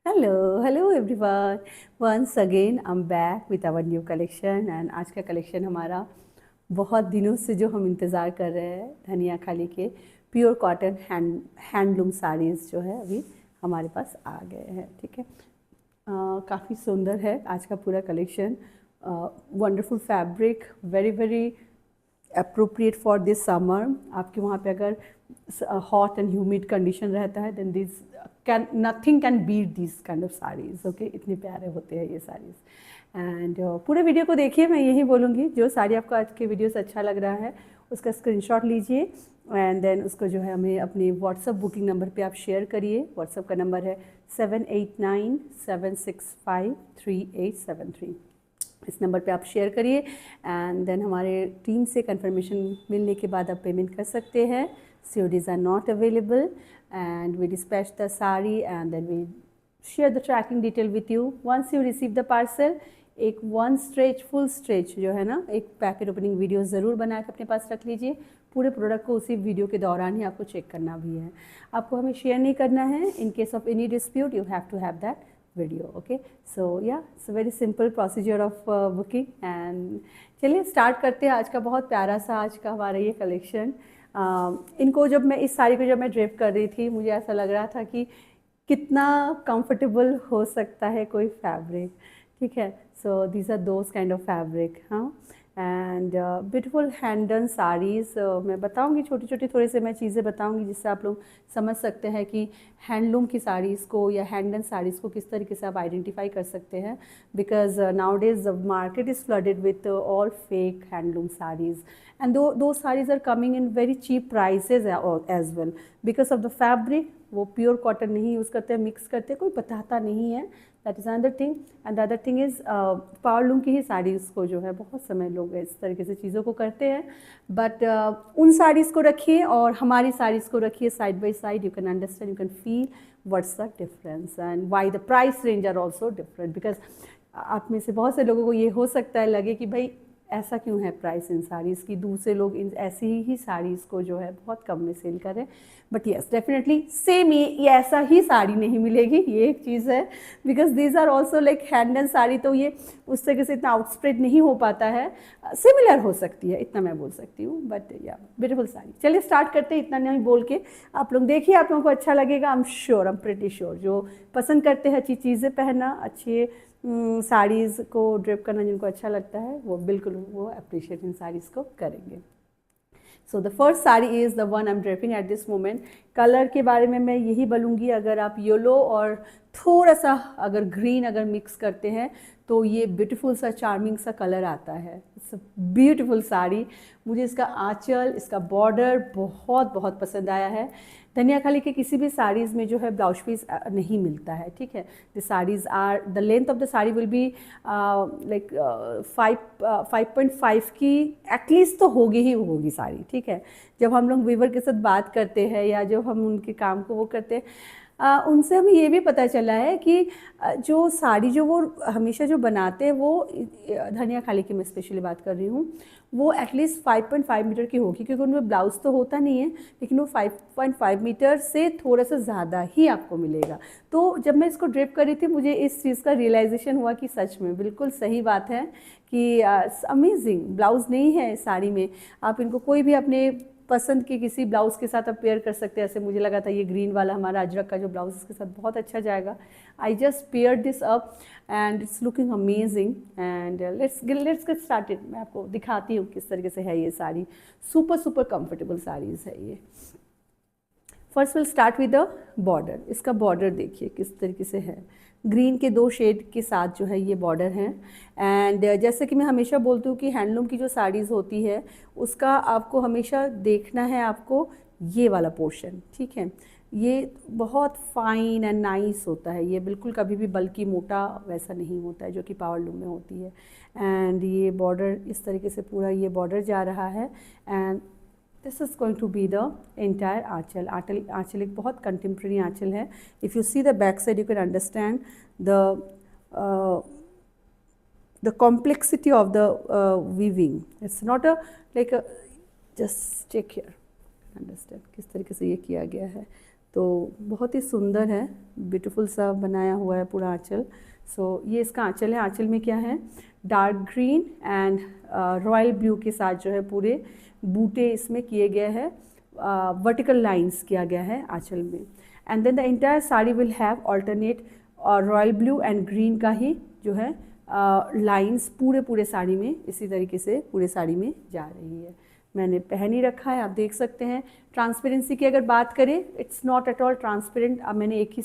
hello everyone. Once again, I'm back with our new collection and आज का collection हमारा बहुत दिनों से जो हम इंतज़ार कर रहे हैं धनिया खाली के प्योर कॉटन हैंडलूम साड़ीज़ जो है अभी हमारे पास आ गए हैं। ठीक है, काफ़ी सुंदर है आज का पूरा collection. Wonderful fabric, very very appropriate for this summer. आपके वहाँ पे अगर हॉट एंड ह्यूमिड कंडीशन रहता है then this nothing can beat this kind of saris. Okay, इतने प्यारे होते हैं ये साड़ीज़। एंड पूरे वीडियो को देखिए, मैं यही बोलूँगी जो साड़ी आपको आज के वीडियो से अच्छा लग रहा है उसका स्क्रीनशॉट लीजिए एंड देन उसको जो है हमें अपने व्हाट्सअप बुकिंग नंबर पे आप शेयर करिए। व्हाट्सअप का नंबर है 7897653873। इस नंबर पे आप शेयर करिए एंड देन हमारे टीम से कंफर्मेशन मिलने के बाद आप पेमेंट कर सकते हैं। CODs are not available and we dispatch the sari and then we share the tracking detail with you. Once you receive the parcel, एक फुल स्ट्रेच जो है ना, एक पैकेट ओपनिंग वीडियो ज़रूर बना के अपने पास रख लीजिए। पूरे प्रोडक्ट को उसी वीडियो के दौरान ही आपको चेक करना भी है, आपको हमें शेयर नहीं करना है। In case of any dispute you have to have that video. Okay, so yeah, it's a very simple procedure of booking and चलिए स्टार्ट करते हैं। आज का बहुत प्यारा सा आज का हमारा ये कलेक्शन। इनको जब मैं इस साड़ी को जब मैं ड्रेप कर रही थी मुझे ऐसा लग रहा था कि कितना कंफर्टेबल हो सकता है कोई फैब्रिक। ठीक है, so these are those kind of fabric. हाँ, एंड ब्यूटीफुल हैंडन साड़ीज़ मैं बताऊंगी, छोटी छोटी थोड़ी से मैं चीज़ें बताऊंगी जिससे आप लोग समझ सकते हैं कि हैंडलूम की साड़ीज़ को या हैंडन साड़ीज़ को किस तरीके से आप आइडेंटिफाई कर सकते हैं। Because nowadays the market is flooded with all fake handloom saris and those saris are coming in very cheap prices as well because of the fabric. वो प्योर कॉटन नहीं यूज़ करते हैं, मिक्स करते हैं, कोई बताता नहीं है। That is another thing and the other thing is powerloom की ही साड़ीज़ को जो है बहुत समय लोग इस तरीके से चीज़ों को करते हैं। बट उन साड़ीज़ को रखिए और हमारी साड़ीज़ को रखिए side by side, you can understand, you can feel what's the difference and why the price range are also different. Because आप में से बहुत से लोगों को ये हो सकता है लगे कि भाई ऐसा क्यों है प्राइस इन साड़ीज़ की, दूसरे लोग इन ऐसी ही साड़ीज़ को जो है बहुत कम में सेल करें। बट येस, डेफिनेटली सेम ये ऐसा ही साड़ी नहीं मिलेगी, ये एक चीज़ है। Because these are also like hand done sari, तो ये उस तरीके से इतना आउटस्प्रेड नहीं हो पाता है, सिमिलर हो सकती है, इतना मैं बोल सकती हूँ। बट या ब्यूटीफुल साड़ी। चलिए स्टार्ट करते हैं, इतना नहीं बोल के आप लोग देखिए, आप लोगों को अच्छा लगेगा। I am sure, I am pretty sure जो पसंद करते हैं अच्छी चीज़ें पहनना, अच्छे साड़ीज़ को ड्रेप करना, जिनको अच्छा लगता है वो बिल्कुल वो अप्रिशिएट इन साड़ीज़ को करेंगे। So the first sari is the one I am draping at this moment. Colour के बारे में मैं यही बोलूँगी, अगर आप येलो और थोड़ा सा अगर ग्रीन अगर मिक्स करते हैं तो ये ब्यूटीफुल सा चार्मिंग सा कलर आता है। It's a beautiful sari. मुझे इसका आंचल, इसका बॉर्डर बहुत बहुत पसंद आया है। धनिया खाली के किसी भी साड़ीज़ में जो है ब्लाउज पीस नहीं मिलता है। ठीक है, the saris are, the length of the sari will be like 5.5 की एटलीस्ट तो होगी ही होगी साड़ी। ठीक है, जब हम लोग वीवर के साथ बात करते हैं या जब हम उनके काम को वो करते हैं उनसे हमें ये भी पता चला है कि जो साड़ी जो वो हमेशा जो बनाते हैं वो धनिया खाली की मैं स्पेशली बात कर रही हूँ, वो एटलीस्ट 5.5 मीटर की होगी, क्योंकि उनमें ब्लाउज तो होता नहीं है लेकिन वो 5.5 मीटर से थोड़ा सा ज़्यादा ही आपको मिलेगा। तो जब मैं इसको ड्रेप कर रही थी मुझे इस चीज़ का रियलाइजेशन हुआ कि सच में बिल्कुल सही बात है कि अमेजिंग ब्लाउज़ नहीं है साड़ी में। आप इनको कोई भी अपने पसंद के किसी ब्लाउज़ के साथ आप पेयर कर सकते हैं। ऐसे मुझे लगा था ये ग्रीन वाला हमारा अजरक का जो ब्लाउज़ इसके साथ बहुत अच्छा जाएगा। I just pair this up and it's looking amazing and let's get started. मैं आपको दिखाती हूँ किस तरीके से है ये sari. Super super comfortable saris है ये। First will start with the border. इसका बॉर्डर देखिए किस तरीके से है, ग्रीन के 2 शेड के साथ जो है ये बॉर्डर है। एंड जैसे कि मैं हमेशा बोलती हूँ कि हैंडलूम की जो साड़ीज़ होती है उसका आपको हमेशा देखना है आपको ये वाला पोर्शन। ठीक है, ये बहुत फाइन एंड नाइस होता है, ये बिल्कुल कभी भी बल्कि मोटा वैसा नहीं होता है जो कि पावरलूम में होती है। एंड ये बॉर्डर इस तरीके से पूरा ये बॉर्डर जा रहा है and this is going to be the entire aanchal. आँचल एक बहुत कंटेम्प्रेरी आँचल है। If you see the back side you can understand the complexity of the weaving. It's not a like a just check here, understand किस तरीके से ये किया गया है। तो बहुत ही सुंदर है, ब्यूटीफुल सा बनाया हुआ है पूरा आंचल। सो ये इसका आंचल है। आंचल में क्या है, dark green and royal blue के साथ जो है पूरे बूटे इसमें किए गए हैं, वर्टिकल लाइंस किया गया है आंचल में। And then the entire sari will have alternate royal blue and green का ही जो है लाइंस पूरे साड़ी में इसी तरीके से पूरे साड़ी में जा रही है। मैंने पहन ही रखा है, आप देख सकते हैं। ट्रांसपेरेंसी की अगर बात करें, it's not at all transparent. अब मैंने एक ही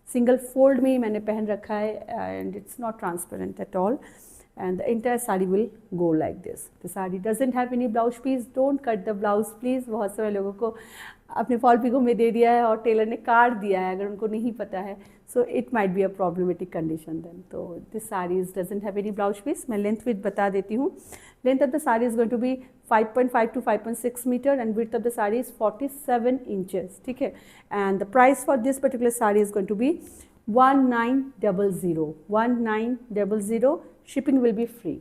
सिंगल फोल्ड में ही मैंने पहन रखा है and it's not transparent at all. and the entire saree will go like this. The saree doesn't have any blouse piece. Don't cut the blouse please. बहुत सारे लोगों को अपने फॉल पिको में दे दिया है और टेलर ने काट दिया है अगर उनको नहीं पता है, so it might be a problematic condition then. तो this saree doesn't have any blouse piece. मैं लेंथ विथ बता देती हूँ. Length of the saree is going to be 5.5 to 5.6 meter and width of the saree is 47 inches. ठीक है, and the price for this particular saree is going to be 1900. 1900. Shipping will be free.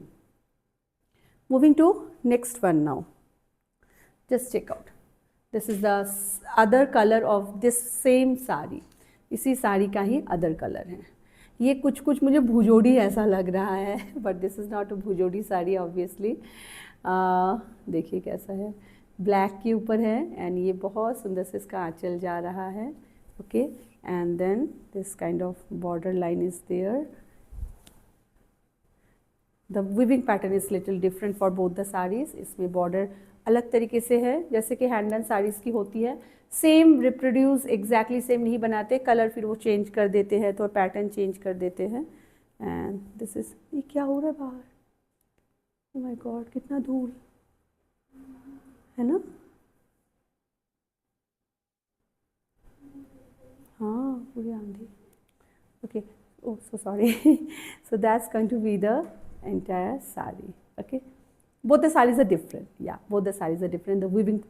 Moving to next one now. Just check out. This is the other color of this same saree. इसी साड़ी का ही other colour है। ये कुछ मुझे भुजोड़ी ऐसा लग रहा है, but this is not a Bhujodi sari obviously. देखिए कैसा है, ब्लैक के ऊपर है एंड ये बहुत सुंदर से इसका आंचल जा रहा है। Okay, and then this kind of border line is there. The weaving pattern is little different for both the saris. इसमें बॉर्डर अलग तरीके से है जैसे कि हैंड एंड साड़ीज़ की होती है। सेम रिप्रोड्यूस एग्जैक्टली सेम नहीं बनाते, कलर फिर वो चेंज कर देते हैं, तो पैटर्न चेंज कर देते हैं। एंड दिस इज, ये क्या हो रहा है बाहर, ओह माय गॉड कितना धूल है ना। हाँ पूरी आंधी। Okay, oh so sorry. So that's going to be the entire saree. Okay, both the sarees are different. Yeah, both the sarees are different. The weaving,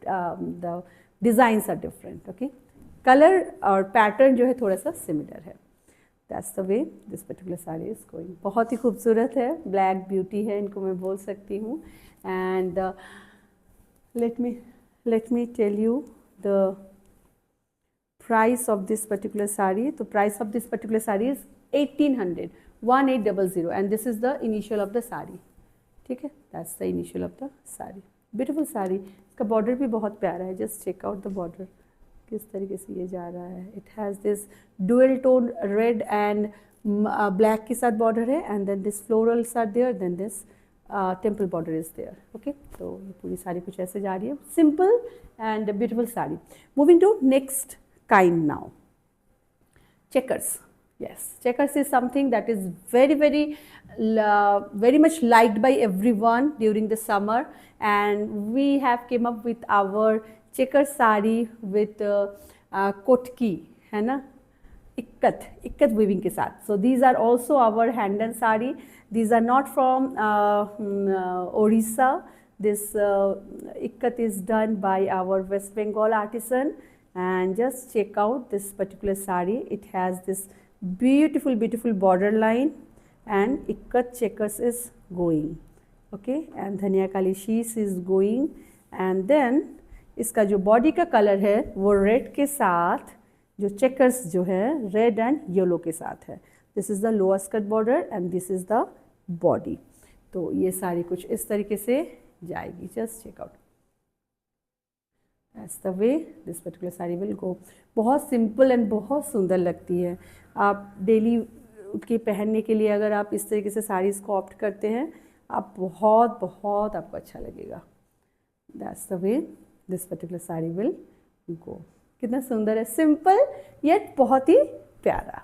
the designs are different. Okay, color और pattern जो है थोड़ा सा similar है. That's the way this particular saree is going. बहुत ही खूबसूरत है, black beauty है, इनको मैं बोल सकती हूँ। And let me tell you the price of this particular saree. The price of this particular saree is 1800. 1800 and this is the initial of the saree. ठीक है, that's the initial of the saree. Beautiful saree. इसका border भी बहुत प्यारा है. Just check out the border. किस तरीके से ये जा रहा है. It has this dual tone red and black के साथ border है and then this florals are there, then this temple border is there. Okay, तो ये पूरी साड़ी कुछ ऐसे जा रही है. Simple and beautiful saree. Moving to next kind now. Checkers. Yes, checkers is something that is very much liked by everyone during the summer, and we have came up with our checker sari with kotki, है ना, ikat weaving के साथ. So these are also our hand and sari. These are not from Orissa. This ikkat is done by our West Bengal artisan, and just check out this particular sari. It has this beautiful border line and ikkat checkers is going. Okay, and धनिया काली शीस is going, and then इसका जो body का colour है वो red के साथ, जो चेकर्स जो है रेड एंड येलो के साथ है. This is the lower skirt border and this is the body. तो ये सारी कुछ इस तरीके से जाएगी. Just check out. That's the way this particular saree will go. बहुत सिंपल एंड बहुत सुंदर लगती है. आप डेली के पहनने के लिए अगर आप इस तरीके से साड़ीज़ को ऑप्ट करते हैं, आप बहुत आपको अच्छा लगेगा. That's the way this particular saree will go. कितना सुंदर है, सिंपल येट बहुत ही प्यारा.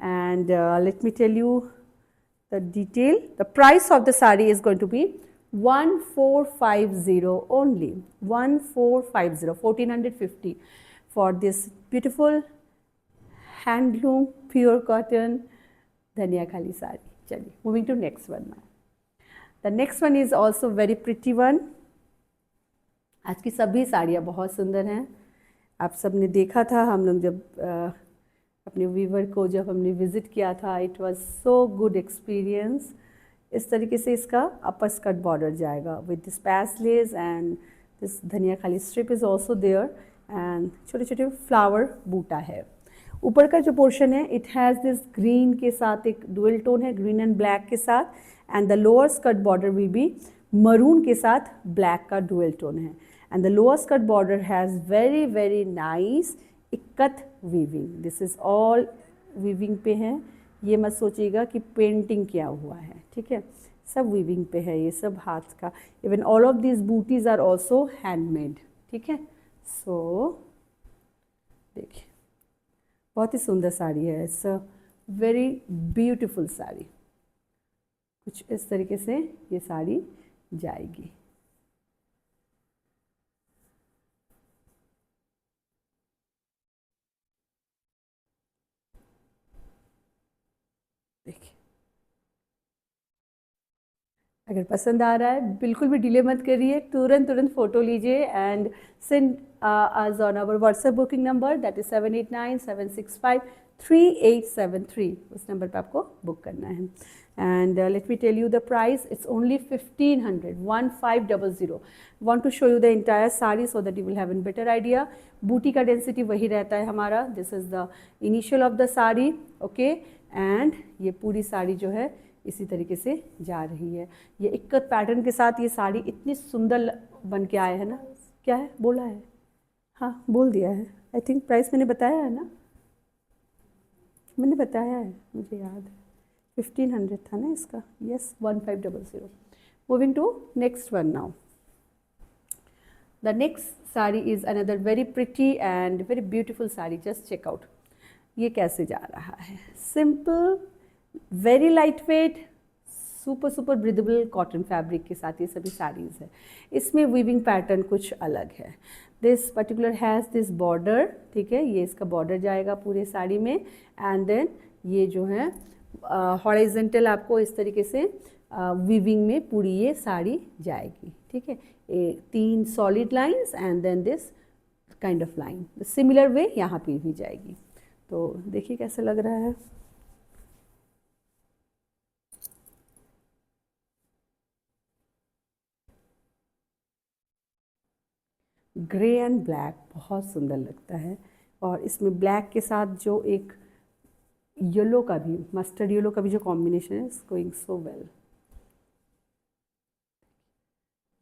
And let me tell you the detail. The price of the saree is going to be 1450 only. 1450, 1450 for this beautiful handloom pure cotton dhaniya khali sari. चलिए, moving to next one now. The next one is also very pretty one. आज की सभी साड़ियाँ बहुत सुंदर हैं. आप सब ने देखा था, हम लोग जब अपने वीवर को जब हमने विज़िट किया था, it was so good experience. इस तरीके से इसका अपर स्कर्ट बॉर्डर जाएगा with this paisleys and this धनिया खाली strip is also there and छोटे छोटे फ्लावर बूटा है। ऊपर का जो पोर्शन है इट हैज़ दिस ग्रीन के साथ एक डुअल टोन है, ग्रीन एंड ब्लैक के साथ, and the lower skirt border will be maroon के साथ ब्लैक का डुअल टोन है, and the lower skirt border has very very nice ikat weaving. This is all weaving पे है, ये मत सोचिएगा कि पेंटिंग किया हुआ है, ठीक है, सब वीविंग पे है, ये सब हाथ का। Even all of this bootis are also handmade, ठीक है। सो देखिए बहुत ही सुंदर साड़ी है, it's a very beautiful sari. कुछ इस तरीके से ये साड़ी जाएगी। देखिए अगर पसंद आ रहा है बिल्कुल भी डिले मत करिए, तुरंत तुरंत फ़ोटो लीजिए and send us on our WhatsApp booking number, that is 7897653873। उस नंबर पे आपको बुक करना है। And let me tell you the price, it's only 1500 want to show you the entire sari so that you will have an better idea. बूटी का density वही रहता है हमारा, this is the initial of the sari, okay. And ये पूरी साड़ी जो है इसी तरीके से जा रही है। ये इक्कत पैटर्न के साथ ये साड़ी इतनी सुंदर बन के आया है ना। क्या है, बोला है, हाँ बोल दिया है, आई थिंक प्राइस मैंने बताया है ना, मैंने बताया है, मुझे याद है 1500 था ना इसका, yes 1500। Moving to next one now. The next sari is another very pretty and very beautiful sari, just check out. ये कैसे जा रहा है, simple very light weight super super breathable cotton fabric के साथ ये सभी साड़ीज़ है। इसमें वीविंग पैटर्न कुछ अलग है। This particular has this border, ठीक है, ये इसका बॉर्डर जाएगा पूरे साड़ी में, एंड देन ये जो है हॉरिजॉन्टल आपको इस तरीके से वीविंग में पूरी ये साड़ी जाएगी, ठीक है। 3 solid lines and then this kind of line, similar way यहाँ पे भी जाएगी। तो देखिए कैसा लग रहा है। ग्रे एंड ब्लैक बहुत सुंदर लगता है, और इसमें ब्लैक के साथ जो एक येलो का भी, मस्टर्ड येलो का भी जो कॉम्बिनेशन है, इट्स गोइंग सो वेल।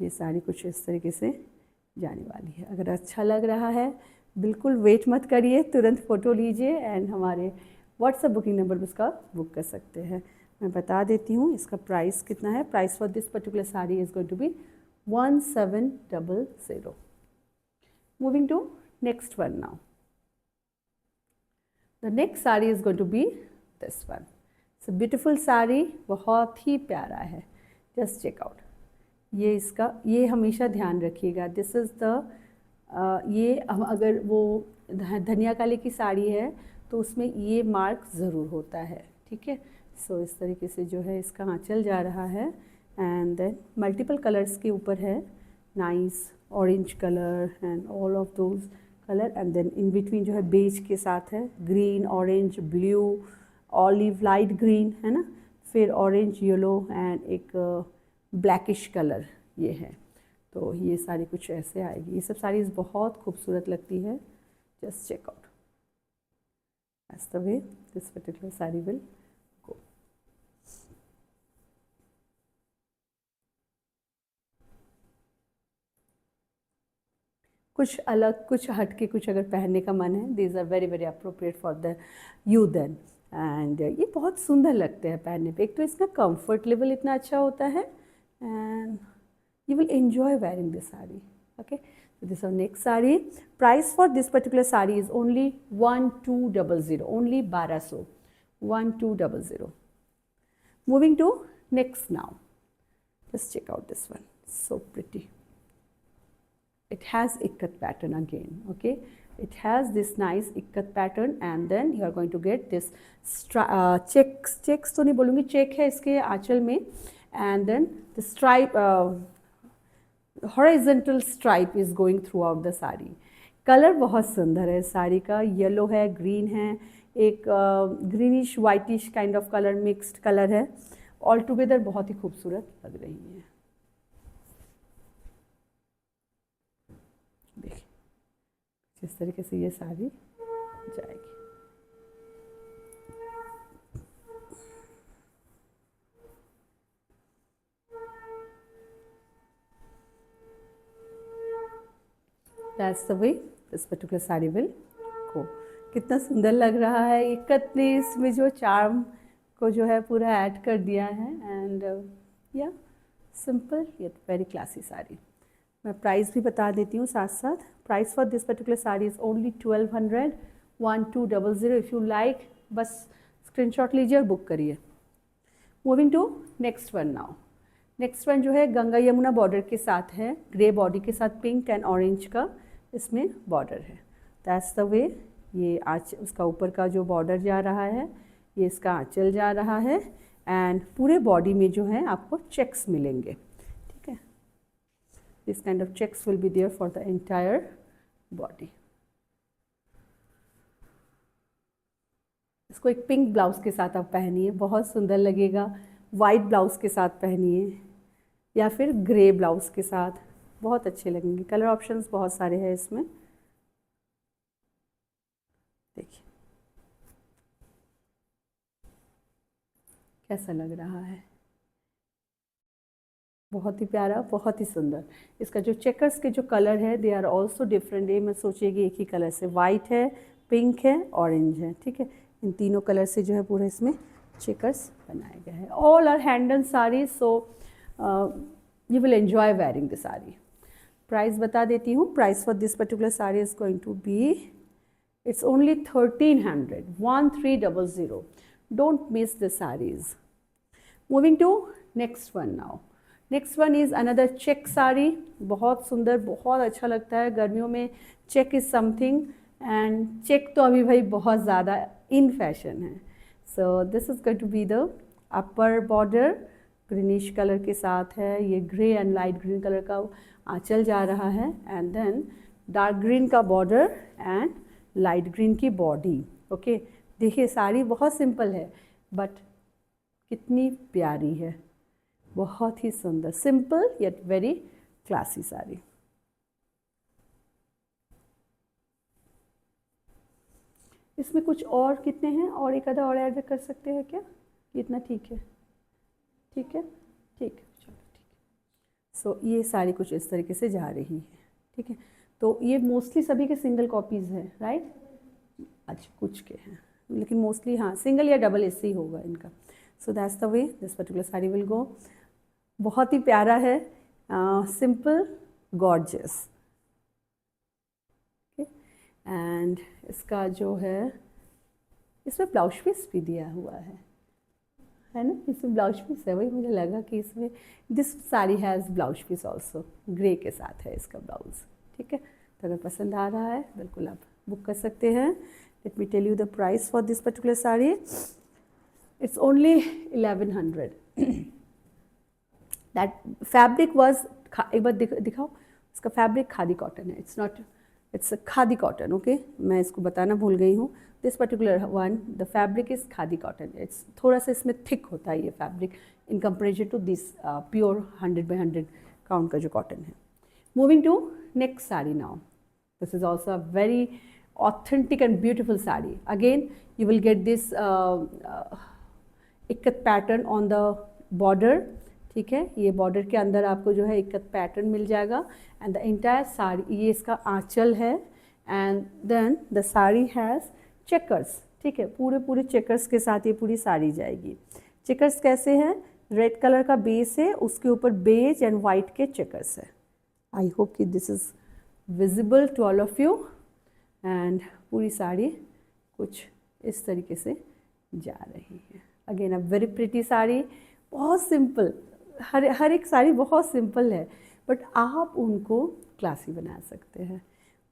ये साड़ी कुछ इस तरीके से जाने वाली है। अगर अच्छा लग रहा है बिल्कुल वेट मत करिए, तुरंत फ़ोटो लीजिए एंड हमारे व्हाट्सएप बुकिंग नंबर पर उसका बुक कर सकते हैं। मैं बता देती हूँ इसका प्राइस कितना है। Price for this particular sari is going to be 1700। Moving to next one now. The next saree is going to be this one. It's a beautiful saree, बहुत ही प्यारा है, just check out. ये इसका, ये हमेशा ध्यान रखिएगा, this is the ये हम अगर वो धनिया काले की साड़ी है तो उसमें ये मार्क ज़रूर होता है, ठीक है। सो इस तरीके से जो है इसका आंचल जा रहा है, एंड देन मल्टीपल कलर्स के ऊपर है, nice orange colour and all of those colour, and then in between जो है बेज के साथ है, green, orange, blue, olive light green है ना, फिर ऑरेंज, येलो एंड एक ब्लैकिश कलर ये है। तो ये साड़ी कुछ ऐसे आएगी। ये सब साड़ीज़ बहुत खूबसूरत लगती है, just check out. That's the way this particular sari will go. कुछ अलग, कुछ हटके, कुछ अगर पहनने का मन है, these are very very appropriate for the you then. And ये बहुत सुंदर लगते हैं पहनने पे। एक तो इसका कंफर्ट लेवल इतना अच्छा होता है, and you will enjoy wearing this saree, okay. So this is our next saree. Price for this particular saree is only 1200, only 1200, 1200. Moving to next now, just check out this one, so pretty. It has ikkat pattern again, okay. It has this nice ikkat pattern, and then you are going to get this checks तो नहीं बोलूँगी, check है इसके आंचल में, and then the stripe horizontal stripe is going throughout the sari. Colour बहुत सुंदर है साड़ी का, येलो है, ग्रीन है, एक greenish whitish kind of colour, mixed colour है, ऑल टुगेदर बहुत ही खूबसूरत लग रही है। देखिए जिस तरीके से ये साड़ी जाएगी। That's the way this particular sari will go। कितना सुंदर लग रहा है, इकतीस में जो चार्म को जो है पूरा ऐड कर दिया है। एंड या simple yet very classy sari. मैं प्राइस भी बता देती हूँ साथ साथ। Price for this particular sari is only 1200, 1200। If you like बस स्क्रीनशॉट लीजिए और बुक करिए। Moving to next one now. Next one जो है गंगा यमुना बॉर्डर के साथ है, ग्रे बॉडी के साथ पिंक एंड ऑरेंज का इसमें बॉर्डर है। दैट्स द वे। ये उसका ऊपर का जो बॉर्डर जा रहा है, ये इसका आंचल जा रहा है एंड पूरे बॉडी में जो है आपको चेक्स मिलेंगे। ठीक है, this kind of checks will be there for the entire body. इसको एक पिंक ब्लाउज के साथ आप पहनिए, बहुत सुंदर लगेगा। वाइट ब्लाउज के साथ पहनिए या फिर ग्रे ब्लाउज के साथ, बहुत अच्छे लगेंगे। कलर ऑप्शंस बहुत सारे हैं इसमें, देखिए कैसा लग रहा है। बहुत ही प्यारा, बहुत ही सुंदर। इसका जो चेकर्स के जो कलर है दे आर ऑल्सो डिफरेंट। ये मैं सोचिएगी एक ही कलर से, वाइट है, पिंक है, ऑरेंज है। ठीक है, इन तीनों कलर से जो है पूरा इसमें चेकर्स बनाए गए हैं। All are hand and sari, so you will enjoy wearing the sari. Price बता देती हूँ। Price for this particular sari is going to be, it's only 1300, 1300। Don't miss the sarees। Moving to next one now। Next one is another check sari. बहुत सुंदर, बहुत अच्छा लगता है गर्मियों में। check is something and check तो अभी भाई बहुत ज़्यादा in fashion है। So this is going to be the upper border, greenish colour के साथ है। ये grey and light green colour का आंचल जा रहा है and then dark green का border and लाइट ग्रीन की बॉडी। ओके, देखिए साड़ी बहुत सिंपल है बट कितनी प्यारी है, बहुत ही सुंदर। Simple yet very classy sari. इसमें कुछ और कितने हैं, और एक आधा और ऐड कर सकते हैं क्या? इतना ठीक है, ठीक है, ठीक है, चलो ठीक है। सो ये साड़ी कुछ इस तरीके से जा रही है। ठीक है, तो ये मोस्टली सभी के सिंगल कॉपीज़ हैं, राइट? अच्छा, कुछ के हैं लेकिन मोस्टली हाँ सिंगल या डबल ऐसे ही होगा इनका। So that's the way this particular sari will गो। बहुत ही प्यारा है, सिंपल गॉर्जियस। एंड इसका जो है इसमें ब्लाउज पीस भी दिया हुआ है ना? इसमें ब्लाउज पीस है, वही मुझे लगा कि इसमें this sari has blouse piece also, grey के साथ है इसका ब्लाउज। ठीक है, तो अगर पसंद आ रहा है बिल्कुल आप बुक कर सकते हैं। Let me tell you the price for this particular sari. It's only 1100। That fabric was, एक बार दिखाओ, इसका फैब्रिक खादी कॉटन है। It's not, it's khadi cotton. Okay, मैं इसको बताना भूल गई हूँ। This particular one the fabric is khadi cotton. It's थोड़ा सा इसमें थिक होता है ये fabric in comparison to this pure 100 by 100 count का जो कॉटन है। Moving to next sari now। This is also a very authentic and beautiful sari। Again, you will get this ikat pattern on the border। ठीक है, ये border के अंदर आपको जो है इक्कत pattern मिल जाएगा and the entire sari, ये इसका आंचल है and then the sari has checkers। ठीक है, पूरे checkers के साथ ये पूरी साड़ी जाएगी। checkers कैसे हैं? रेड कलर का बेस है, उसके ऊपर बेज एंड वाइट के checkers है। आई होप कि this is visible to all of you. And पूरी साड़ी कुछ इस तरीके से जा रही है। Again a very pretty sari, बहुत सिंपल। हर एक साड़ी बहुत सिंपल है बट आप उनको क्लासी बना सकते हैं।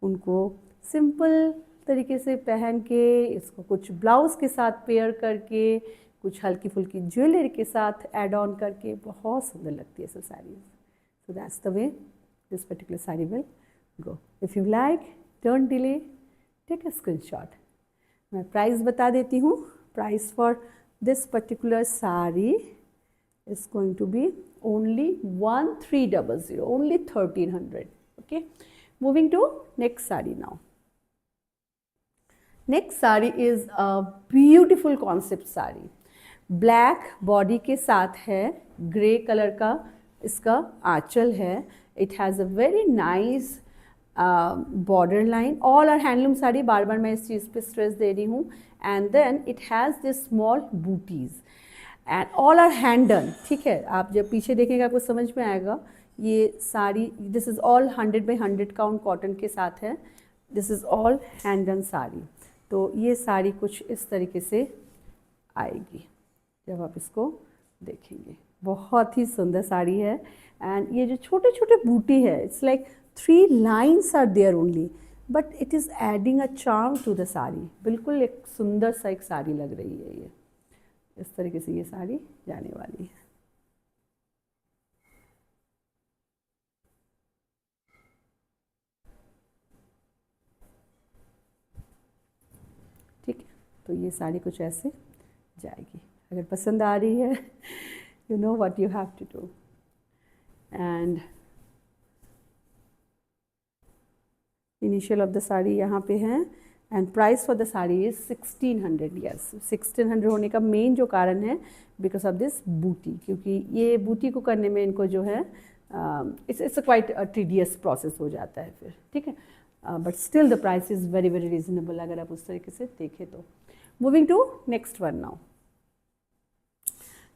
उनको सिंपल तरीके से पहन के, इसको कुछ ब्लाउज़ के साथ पेयर करके, कुछ हल्की फुल्की ज्वेलरी के साथ ऐड ऑन करके बहुत सुंदर लगती है सब sari. So that's the way this particular saree will go। If you like, don't delay, take a screenshot। मैं प्राइस बता देती हूँ। Price for this particular saree is going to be only 1300, only 1300। okay, moving to next saree now। Next sari is a beautiful concept sari, black body के साथ है, grey colour का इसका आंचल है, it has a very nice border line, all are handloom sari, बार बार मैं इस चीज़ पे स्ट्रेस दे रही हूँ, and then it has this small bootis and all are hand done, ठीक है। आप जब पीछे देखेंगे आपको समझ में आएगा, ये sari this is all 100/100 count cotton के साथ है, this is all hand done sari. तो ये साड़ी कुछ इस तरीके से आएगी जब आप इसको देखेंगे, बहुत ही सुंदर साड़ी है। एंड ये जो छोटे छोटे बूटी है, it's like 3 lines are there only, but it is adding a charm to the sari, बिल्कुल एक सुंदर सा एक साड़ी लग रही है ये, इस तरीके से ये साड़ी जाने वाली है। ठीक है, तो ये साड़ी कुछ ऐसे जाएगी। अगर पसंद आ रही है, you know what you have to do. And initial of the sari यहाँ पे है, and price for the sari is 1600। Yes, 1600 होने का मेन जो कारण है बिकॉज ऑफ दिस बूटी, क्योंकि ये बूटी को करने में इनको जो है इट्स क्वाइट टीडियस प्रोसेस हो जाता है फिर, ठीक है, but still the price is very very reasonable अगर आप उस तरीके से देखें तो। Moving to next one now.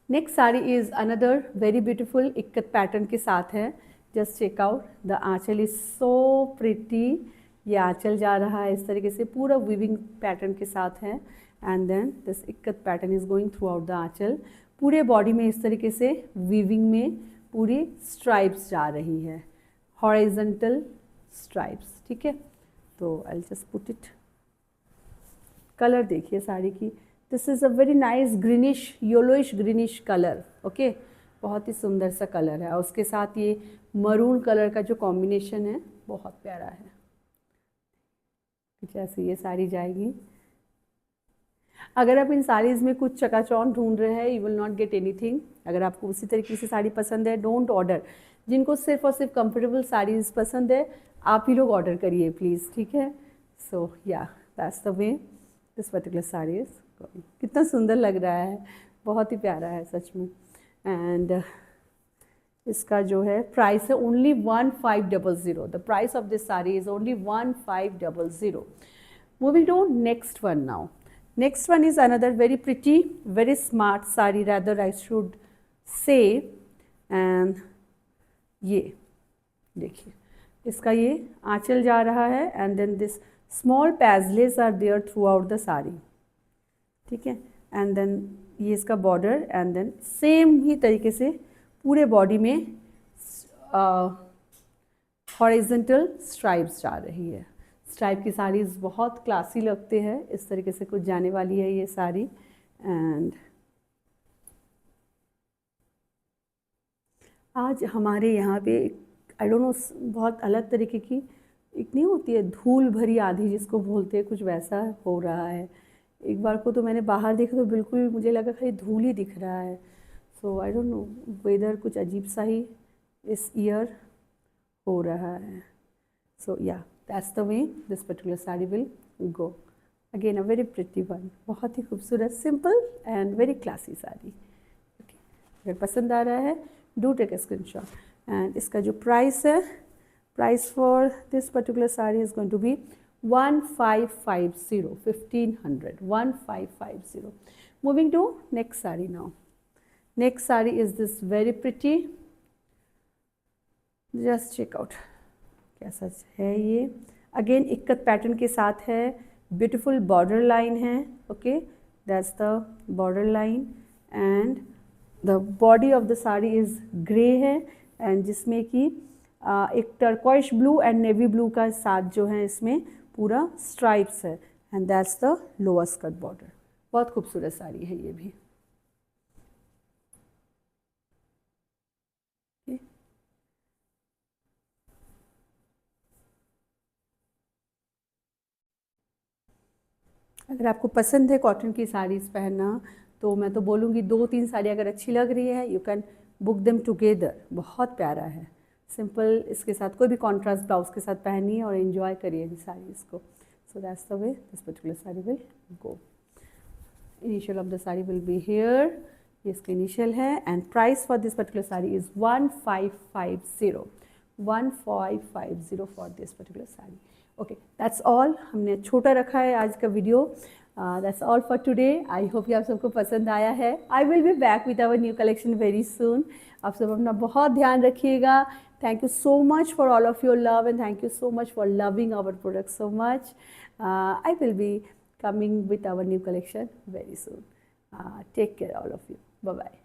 Next sari is another very beautiful ikat pattern के साथ है, just check out, the anchal is so pretty, ये आंचल जा रहा है इस तरीके से, पूरा वीविंग पैटर्न के साथ है, and then this ikat pattern is going throughout the aanchal, पूरे बॉडी में इस तरीके से वीविंग में पूरी स्ट्राइप्स जा रही है, हॉरिजॉन्टल स्ट्राइप्स, ठीक है। तो I just put it, colour देखिए साड़ी की, this is a very nice greenish, yellowish greenish colour, okay, बहुत ही सुंदर सा कलर है, और उसके साथ ये मरून कलर का जो कॉम्बिनेशन है बहुत प्यारा है। जैसे ये साड़ी जाएगी, अगर आप इन साड़ीज़ में कुछ चकाचौंध ढूंढ रहे हैं, you will not get anything. अगर आपको उसी तरीके से साड़ी पसंद है, डोंट ऑर्डर। जिनको सिर्फ और सिर्फ कंफर्टेबल साड़ीज़ पसंद है, आप ही लोग ऑर्डर करिए प्लीज़, ठीक है। सो या that's the way this particular sari is. कितना सुंदर लग रहा है, बहुत ही प्यारा है सच में। एंड इसका जो है प्राइस है only 1500। The price of this sari is only 1500। Moving to next one now. Next one is another very pretty, very smart sari, rather I should say, and ये देखिए, इसका ये आंचल जा रहा है, and then this small paisleys are there throughout the sari, ठीक है, and then ये इसका border, and then same ही तरीके से पूरे body में horizontal stripes जा रही है। स्ट्राइप की साड़ीज़ बहुत क्लासी लगते हैं, इस तरीके से कुछ जाने वाली है ये साड़ी। एंड आज हमारे यहाँ पे आई डोंट नो बहुत अलग तरीके की एक नहीं होती है धूल भरी आंधी जिसको बोलते हैं, कुछ वैसा हो रहा है। एक बार को तो मैंने बाहर देखा तो बिल्कुल मुझे लगा खाली धूल ही दिख रहा है। सो आई डोंट नो, वेदर कुछ अजीब सा ही इस ईयर हो रहा है। सो या that's the way this particular saree will go. Again a very pretty one, बहुत ही खूबसूरत, simple and very classy sari. okay. अगर पसंद आ रहा है do take a screenshot। and इसका जो प्राइस है, price for this particular saree is going to be 1550, 1500, 1550। moving to next saree now। next saree is this very pretty, just check out कैसा है ये। अगेन इक्कत पैटर्न के साथ है, beautiful border line है, okay, that's the border line, and the body of the sari is grey है, and जिसमें कि एक turquoise blue and navy blue का साथ जो है इसमें पूरा स्ट्राइप्स है, and that's the lower skirt border. बहुत खूबसूरत साड़ी है ये भी। अगर आपको पसंद है कॉटन की साड़ीज़ पहनना, तो मैं तो बोलूँगी 2-3 साड़ी अगर अच्छी लग रही है, you can book them together. बहुत प्यारा है, सिंपल, इसके साथ कोई भी कॉन्ट्रास्ट ब्लाउज के साथ पहनिए और एंजॉय करिए इन साड़ीज़ को। So that's the way this particular saree will go. Initial of the saree will be here. ये इसका initial है and price for this particular saree is 1550. 1550 for this particular saree. Okay, that's all. हमने छोटा रखा है आज का video. That's all for today. I hope कि आप सबको पसंद आया है. I will be back with our new collection very soon. आप सब अपना बहुत ध्यान रखिएगा. Thank you so much for all of your love and thank you so much for loving our products so much. I will be coming with our new collection very soon. Take care all of you. Bye-bye.